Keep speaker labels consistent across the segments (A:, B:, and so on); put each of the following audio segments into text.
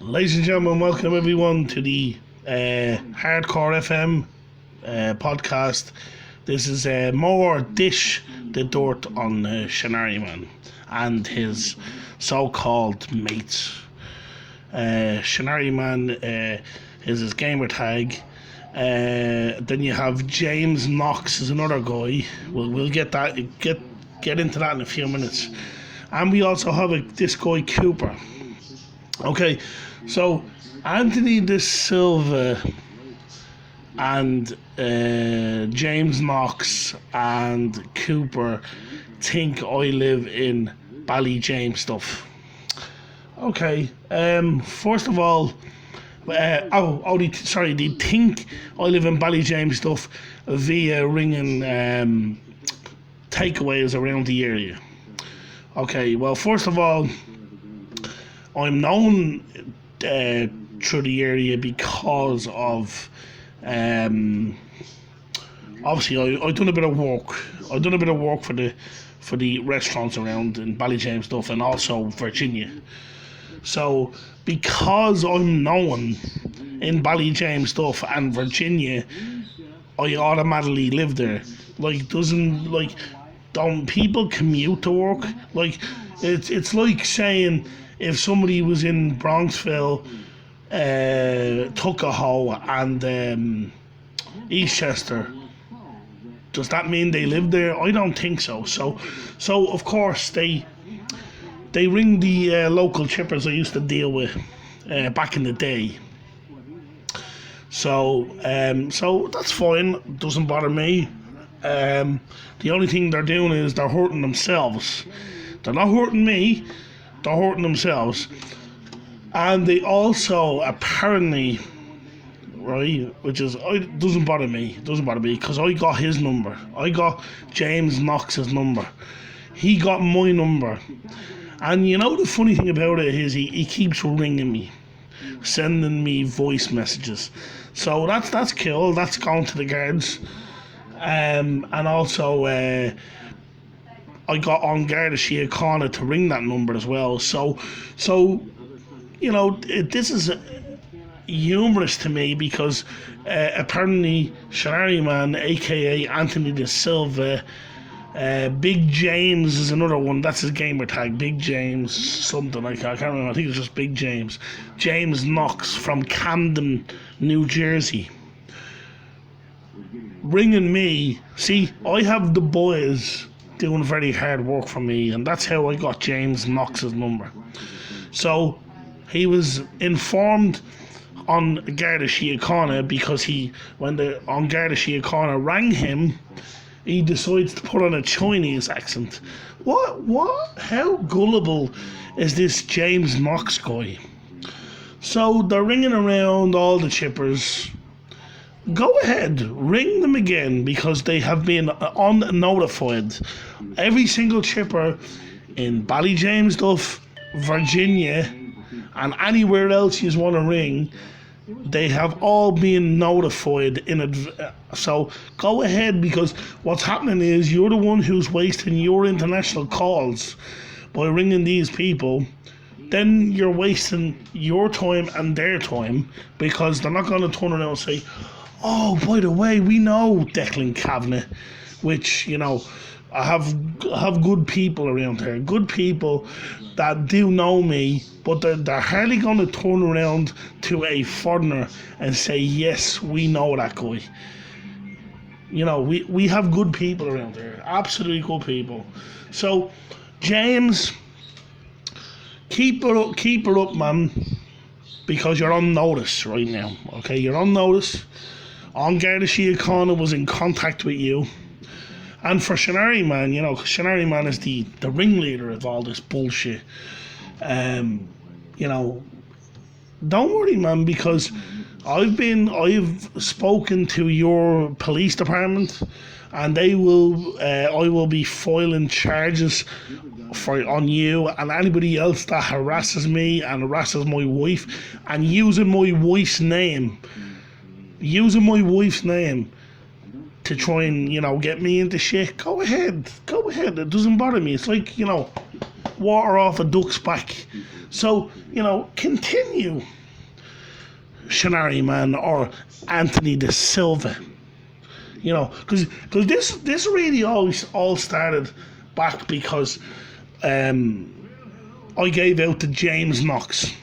A: Ladies and gentlemen, welcome everyone to the Hardcore FM podcast. This is more Dish the Dirt on Shonariman and his so-called mates. Shonariman is his gamer tag. Then you have James Knox is another guy. We'll get into that in a few minutes. And we also have this guy Cooper. Okay, so Anthony De Silva and James Knox and Cooper think I live in Ballyjames stuff. Okay, first of all, they think I live in Ballyjames stuff via ringing takeaways around the area. Okay, well, first of all, I'm known through the area because of obviously I've done a bit of work. I've done a bit of work for the restaurants around in Ballyjames stuff and also Virginia. So because I'm known in Ballyjames stuff and Virginia, I automatically live there. Don't people commute to work? It's like saying if somebody was in Bronxville, Tuckahoe and Eastchester, does that mean they live there? I don't think so. So of course they ring the local chippers I used to deal with back in the day. So that's fine. Doesn't bother me. The only thing they're doing is they're hurting themselves. They're not hurting me. They're hurting themselves. And they also apparently, right, doesn't bother me because I got his number. I got James Knox's number. He got my number. And you know the funny thing about it is he keeps ringing me, sending me voice messages. So that's cool. That's going to the guards. And also I got on Garda Síochána to ring that number as well. So you know, this is humorous to me because apparently Shonariman, aka Anthony De Silva, Big James is another one. That's his gamer tag, Big James something. I can't remember. I think it's just Big James. James Knox from Camden, New Jersey, ringing me. See, I have the boys doing very hard work for me, and that's how I got James Knox's number. So he was informed on Garda Síochána because when Garda Síochána rang him, he decides to put on a Chinese accent. What? How gullible is this James Knox guy? So they're ringing around all the chippers. Go ahead, ring them again because they have been unnotified. Every single chipper in Ballyjames stuff, Virginia, and anywhere else you want to ring, they have all been notified in advance. So go ahead, because what's happening is you're the one who's wasting your international calls by ringing these people. Then you're wasting your time and their time because they're not going to turn around and say, oh, by the way, we know Declan Kavanagh, which, you know, I have good people around here, good people that do know me, but they're hardly going to turn around to a foreigner and say, yes, we know that guy. You know, we have good people around here, absolutely good people. So, James, keep her up, man, because you're on notice right now, okay? You're on notice. Garda Síochána was in contact with you. And for Shonariman, you know, Shonariman is the ringleader of all this bullshit. You know, don't worry, man, because I've spoken to your police department, and I will be filing charges on you and anybody else that harasses me and harasses my wife and using my wife's name to try and, you know, get me into shit. Go ahead, it doesn't bother me. It's like, you know, water off a duck's back. So, continue, shonariman or Anthony De Silva. Because this really all started back because I gave out to James Knox,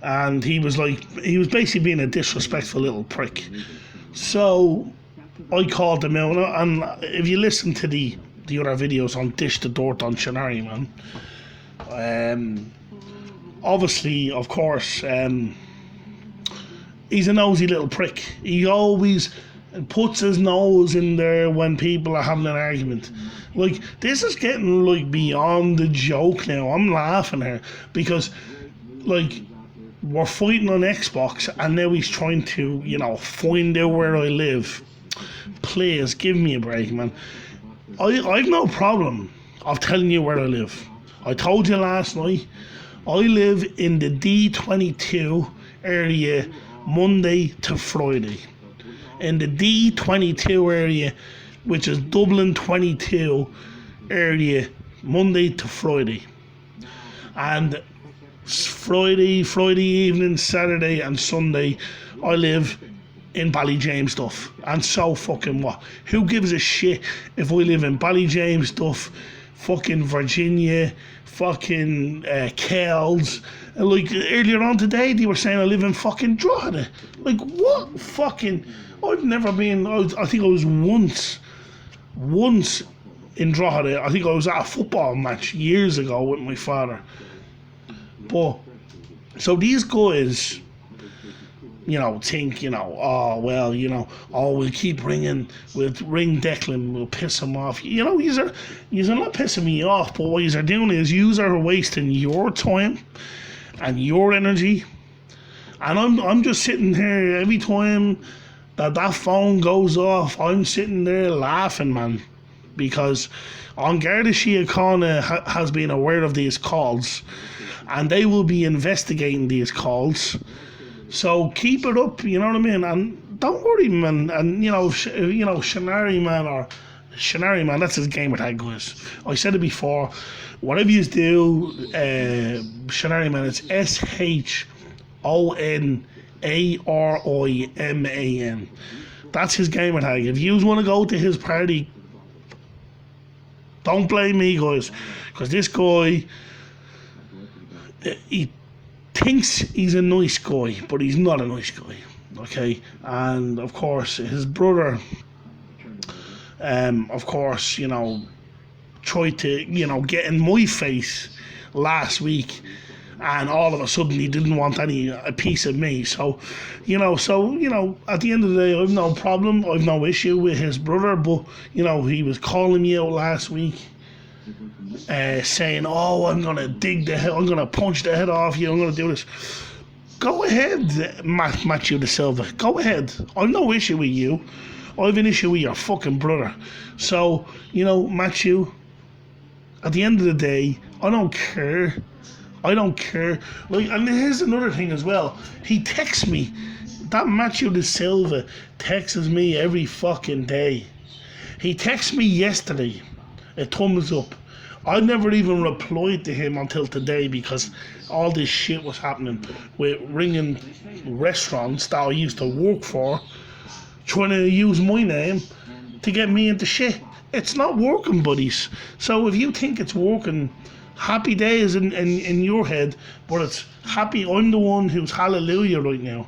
A: and he was basically being a disrespectful little prick. So I called him out, and if you listen to the other videos on Dish the Dirt on shonariman, obviously, of course, he's a nosy little prick. He always puts his nose in there when people are having an argument. This is getting beyond the joke now. I'm laughing here because we're fighting on Xbox and now he's trying to find out where I live. Please give me a break, man. I've no problem of telling you where I live. I told you last night, I live in the D22 area Monday to Friday. In the D22 area, which is Dublin 22 area, Monday to Friday. And Friday evening, Saturday and Sunday, I live in Ballyjamestuff. And so fucking what? Who gives a shit if I live in Ballyjamestuff, fucking Virginia, fucking Kells? Earlier on today, they were saying I live in fucking Drogheda. What fucking... I've never been... I think I was once in Drogheda. I think I was at a football match years ago with my father. But, so these guys, think, we'll keep ringing, we'll ring Declan, we'll piss him off. You're not pissing me off, but what you're doing is you are wasting your time and your energy. And I'm just sitting here every time that phone goes off, I'm sitting there laughing, man, because An Garda Síochána has been aware of these calls, and they will be investigating these calls. So keep it up, you know what I mean? And don't worry, man. And shonariman or shonariman, that's his gamer tag, guys. I said it before. Whatever you do, shonariman, it's SHONARIMAN. That's his gamer tag. If you want to go to his party, don't blame me, guys, because this guy, he thinks he's a nice guy, but he's not a nice guy. Okay, and of course his brother, tried to get in my face last week, and all of a sudden he didn't want a piece of me. So at the end of the day, I've no problem, I've no issue with his brother, but he was calling me out last week, saying, "Oh, I'm gonna I'm gonna punch the head off you, I'm gonna do this." Go ahead, Matthew De Silva. Go ahead. I've no issue with you. I've an issue with your fucking brother. So, Matthew, at the end of the day, I don't care. And here's another thing as well. He texts me. That Matthew De Silva texts me every fucking day. He texted me yesterday, a thumbs up. I never even replied to him until today because all this shit was happening with ringing restaurants that I used to work for, trying to use my name to get me into shit. It's not working, buddies. So if you think it's working, happy days in your head, but it's happy I'm the one who's hallelujah right now.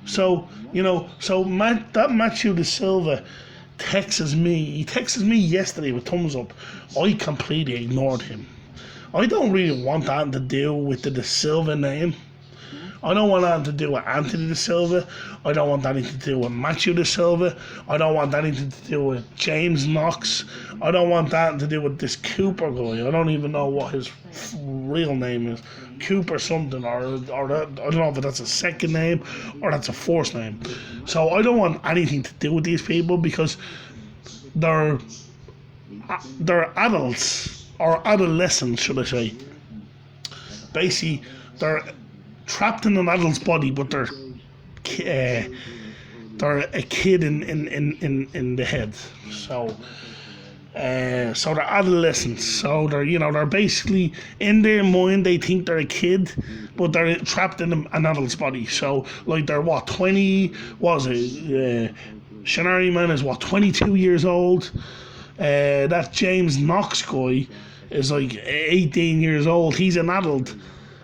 A: So, that Matthew De Silva texts me. He texted me yesterday with thumbs up. I completely ignored him. I don't really want that to do with the De Silva name. I don't want that to do with Anthony De Silva. I don't want anything to do with Matthew De Silva. I don't want anything to do with James Knox. I don't want that to do with this Cooper guy. I don't even know what his real name is. Cooper something, or that, I don't know if that's a second name or that's a first name. So I don't want anything to do with these people because they're adults, or adolescents, should I say. Basically, they're trapped in an adult's body, but they're a kid in the head. So So they're adolescents. So they're basically in their mind they think they're a kid, but they're trapped in an adult's body. So like they're what 20? Was it? Shonariman is what 22 years old. That James Knox guy is like 18 years old. He's an adult.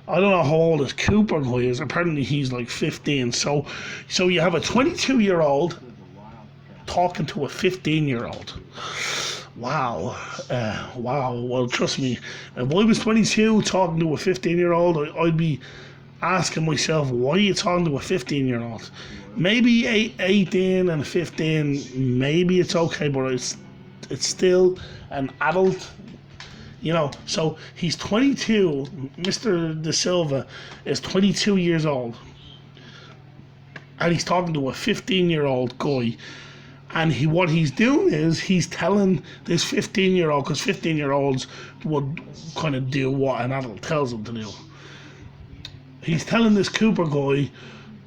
A: I don't know how old this Cooper guy is. Apparently he's like 15. So you have a 22-year-old talking to a 15-year-old. Wow. Wow. Well, trust me, if I was 22 talking to a 15-year-old, I'd be asking myself, why are you talking to a 15-year-old? Maybe 18 and 15, maybe it's okay, but it's still an adult. So he's 22. Mr. De Silva is 22 years old, and he's talking to a 15-year-old guy. And what he's doing is he's telling this 15-year-old, because 15-year-olds would kind of do what an adult tells them to do. He's telling this Cooper guy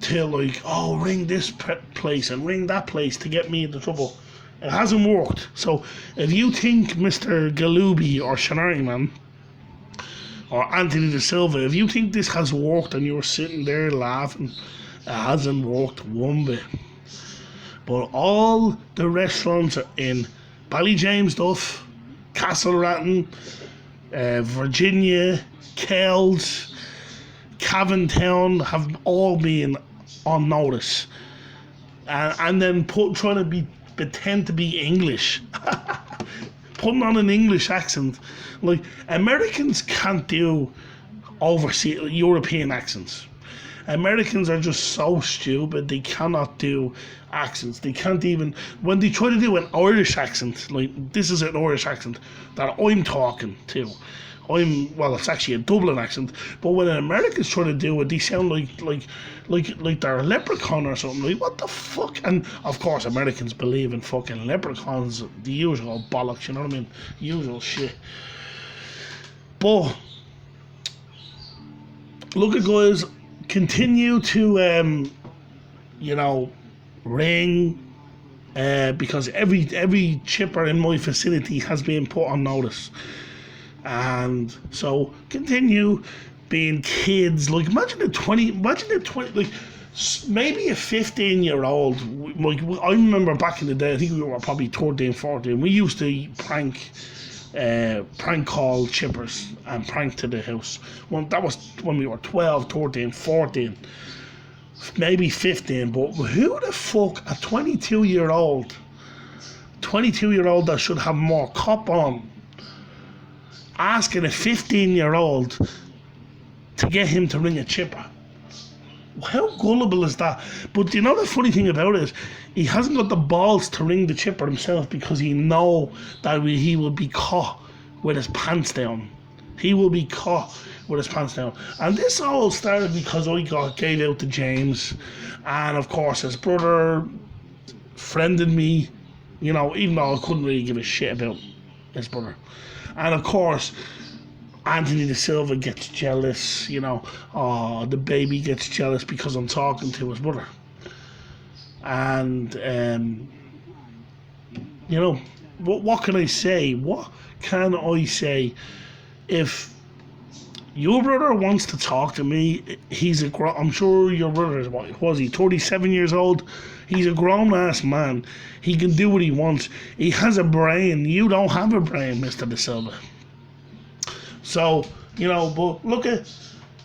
A: to like, oh, ring this place and ring that place to get me into trouble. It hasn't worked. So if you think Mr. Galubi or Shonariman or Anthony De Silva, if you think this has worked and you're sitting there laughing, it hasn't worked one bit. But all the restaurants are in Ballyjames, Castleratton, Virginia, Kells, Cavantown have all been on notice. And then trying to pretend to be English. Putting on an English accent. Like, Americans can't do overseas European accents. Americans are just so stupid, they cannot do accents. They can't even, when they try to do an Irish accent, like this is an Irish accent that I'm talking to. It's actually a Dublin accent, but when Americans try to do it, they sound like they're a leprechaun or something. Like, what the fuck? And of course, Americans believe in fucking leprechauns, the usual bollocks, you know what I mean? Usual shit. But, look at guys, continue to, ring, because every chipper in my facility has been put on notice. And so continue being kids. Like, imagine a 20, like, maybe a 15-year-old. Like, I remember back in the day, I think we were probably 13, 14. We used to prank call chippers and prank to the house. Well, that was when we were 12, 13, 14, maybe 15. But who the fuck, a 22-year-old that should have more cop on, asking a 15-year-old to get him to ring a chipper? How gullible is that? But you know the funny thing about it is he hasn't got the balls to ring the chipper himself, because he know that he will be caught with his pants down. He will be caught with his pants down. And this all started because I gave out to James, and of course his brother friended me, even though I couldn't really give a shit about his brother. And of course, Anthony De Silva gets jealous, the baby gets jealous because I'm talking to his brother. And, what can I say? What can I say? If your brother wants to talk to me, I'm sure your brother is, what was he, 37 years old? He's a grown-ass man. He can do what he wants. He has a brain. You don't have a brain, Mr. De Silva. So, but look at,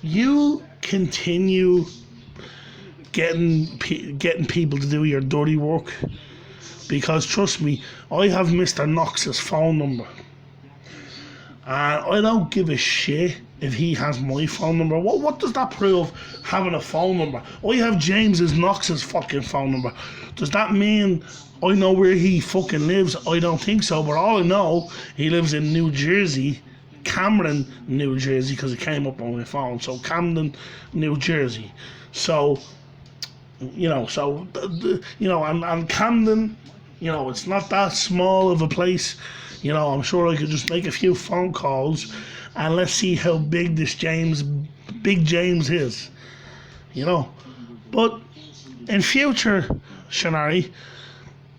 A: you continue getting people to do your dirty work, because trust me, I have Mr. Knox's phone number. And I don't give a shit if he has my phone number. What does that prove, having a phone number? I have Knox's fucking phone number. Does that mean I know where he fucking lives? I don't think so. But all I know, he lives in New Jersey, Cameron, New Jersey, because it came up on my phone. So Camden, New Jersey. So, and Camden, it's not that small of a place. I'm sure I could just make a few phone calls and let's see how big Big James is. But in future, Shonari,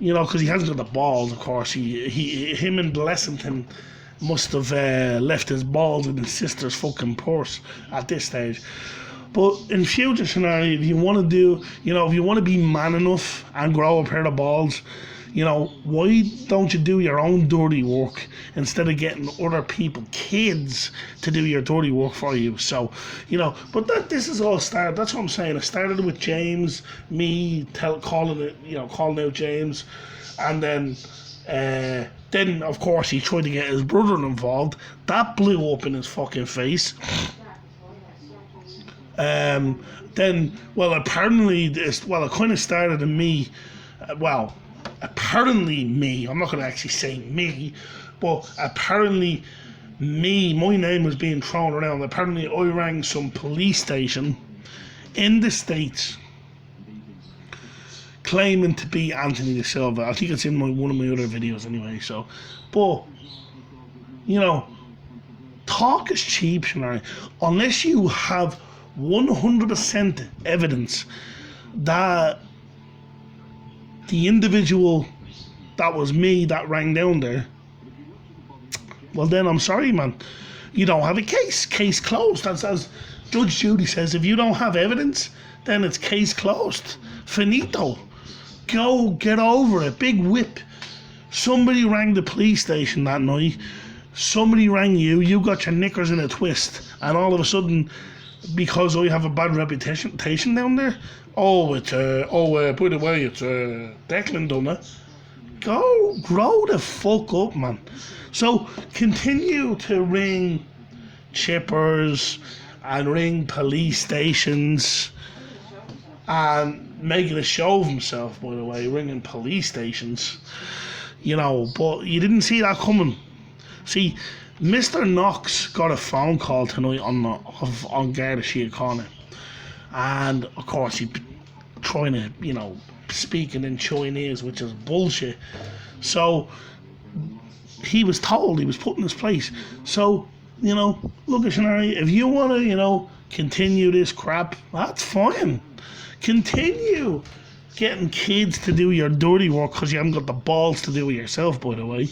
A: you know, because he hasn't got the balls, of course. Him and Blessington must have left his balls in his sister's fucking purse at this stage. But in future scenario, if you want to do, you know, if you want to be man enough and grow a pair of balls, you know, why don't you do your own dirty work instead of getting other people, kids, to do your dirty work for you? So, you know, but this is all started. That's what I'm saying. It started with James, me calling out James, and then of course he tried to get his brother involved. That blew up in his fucking face. Then, well, apparently it kind of started in me. Apparently me, I'm not going to actually say me, but apparently my name was being thrown around. Apparently I rang some police station in the States claiming to be Anthony De Silva. I think it's in one of my other videos anyway. So, but, you know, talk is cheap, Shonari. Unless you have 100% evidence that the individual that was me that rang down there, well then I'm sorry, man. You don't have a case. Case closed. That's as Judge Judy says. If you don't have evidence, then it's case closed. Finito. Go get over it. Big whip. Somebody rang the police station that night. Somebody rang you. You got your knickers in a twist, and all of a sudden, because I have a bad reputation down there, by the way, it's Declan done it. Go grow the fuck up, man. So continue to ring chippers and ring police stations and making a show of himself, by the way, ringing police stations. You know, but you didn't see that coming. See, Mr. Knox got a phone call tonight on Garda Síochána, and of course he trying to, you know, speaking in Chinese, which is bullshit. So he was told he was put in his place. So, you know, look at Shonari, if you want to, you know, continue this crap, that's fine. Continue getting kids to do your dirty work because you haven't got the balls to do it yourself, by the way.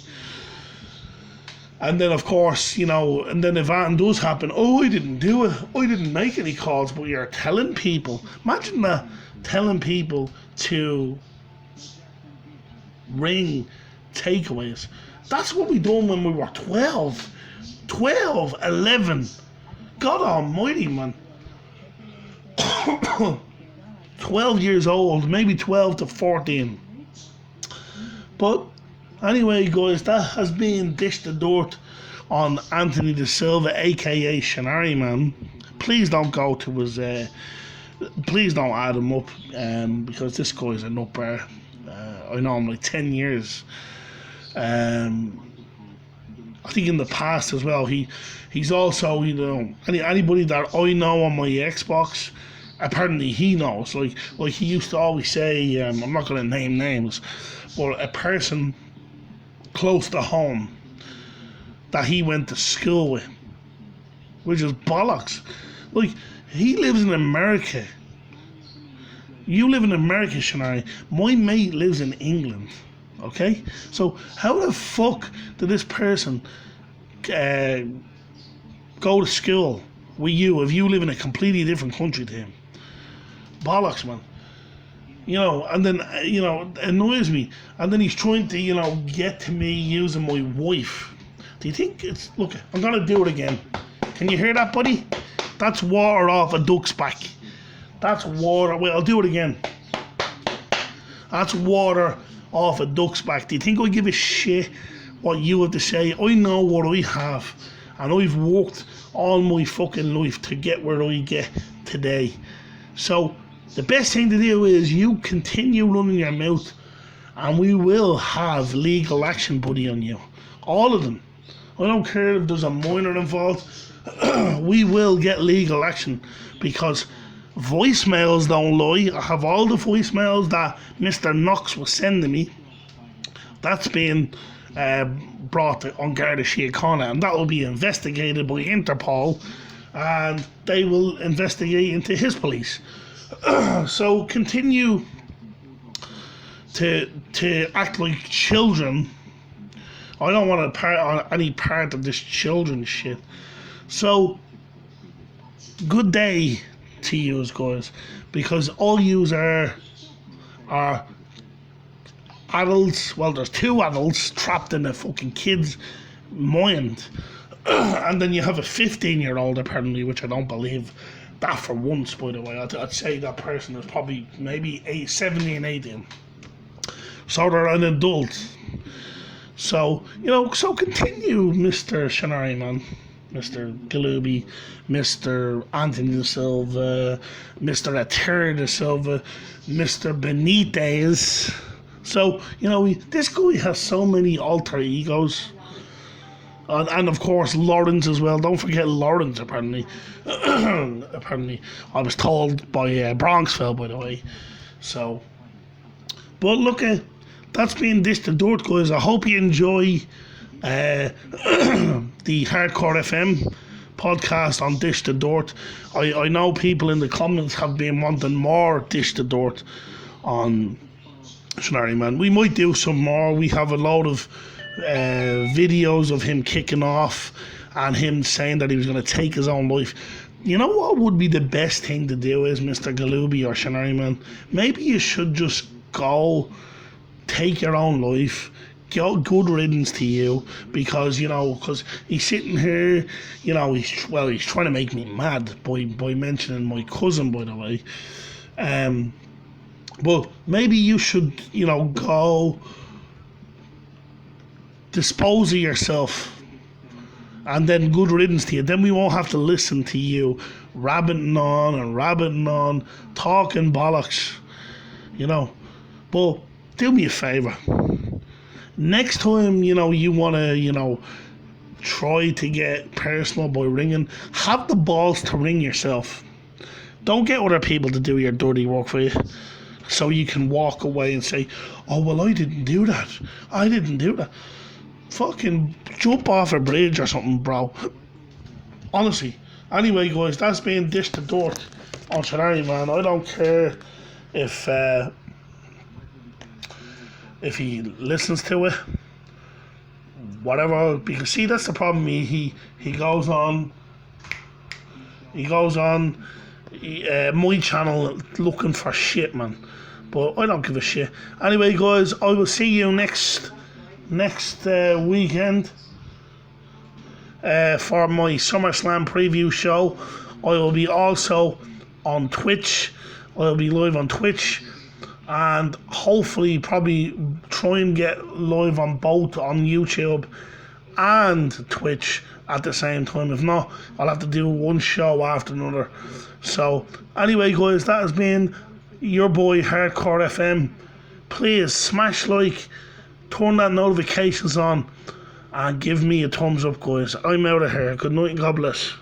A: And then, of course, you know, and then if that does happen, I didn't do it. I didn't make any calls, but you're telling people. Imagine that, telling people to ring takeaways. That's what we done when we were 12. 12, 11. God almighty, man. 12 years old, maybe 12 to 14. But anyway, guys, that has been Dish the Dirt on Anthony De Silva, aka shonariman. Please don't go to his. Please don't add him up, because this guy's a nutbar. I know him like 10 years. I think in the past as well. He's also, you know, anybody that I know on my Xbox. Apparently he knows. Like he used to always say. I'm not going to name names, but a person close to home that he went to school with, which is bollocks. Like, he lives in America. You live in America, Shonari. My mate lives in England. Okay? So how the fuck did this person go to school with you if you live in a completely different country to him? Bollocks, man. You know, and then, you know, it annoys me. And then he's trying to, you know, get to me using my wife. Do you think it's... Look, I'm going to do it again. Can you hear that, buddy? That's water off a duck's back. That's water... Wait, I'll do it again. That's water off a duck's back. Do you think I give a shit what you have to say? I know what I have. And I've worked all my fucking life to get where I get today. So... the best thing to do is you continue running your mouth and we will have legal action, buddy, on you. All of them. I don't care if there's a minor involved. We will get legal action because voicemails don't lie. I have all the voicemails that Mr. Knox was sending me. That's being brought on Garda Síochána, and that will be investigated by Interpol, and they will investigate into his police. So continue to act like children. I don't want any part of this children shit. So, good day to you guys, because all yous are adults. Well, there's two adults trapped in a fucking kid's mind, and then you have a 15-year-old apparently, which I don't believe that for once. By the way, I'd say that person is probably maybe 17, 18. So they're an adult. So, so continue, Mr. Shonariman, Mr. Galooby, Mr. Anthony da Silva, Mr. Ater da Silva, Mr. Benitez. So, this guy has so many alter egos. And of course, Lawrence as well. Don't forget Lawrence, apparently. Apparently, I was told by Bronxville, by the way. So, but look at. That's been Dish the Dirt, guys. I hope you enjoy the Hardcore FM podcast on Dish the Dirt. I know people in the comments have been wanting more Dish the Dirt on shonariman. We might do some more. We have a load of videos of him kicking off and him saying that he was going to take his own life. You know what would be the best thing to do is, Mr. Galooby or shonariman? Maybe you should just go take your own life. Good riddance to you, because he's sitting here, he's trying to make me mad by mentioning my cousin, by the way. But maybe you should, go dispose of yourself, and then good riddance to you. Then we won't have to listen to you rabbiting on, talking bollocks, But do me a favour. Next time, you want to, try to get personal by ringing, have the balls to ring yourself. Don't get other people to do your dirty work for you, so you can walk away and say, oh, well, I didn't do that. Fucking jump off a bridge or something, bro. Honestly. Anyway, guys, that's been Dish the Dirt on shonariman. I don't care if he listens to it, whatever, because see, that's the problem. He goes on my channel looking for shit, man, but I don't give a shit. Anyway, guys, I will see you next weekend for my SummerSlam preview show. I will be also on Twitch. I'll be live on Twitch, and hopefully probably try and get live on both, on YouTube and Twitch at the same time. If not, I'll have to do one show after another. So anyway, guys, that has been your boy Hardcore FM. Please smash like, turn that notifications on, and give me a thumbs up, guys. I'm out of here. Good night and God bless.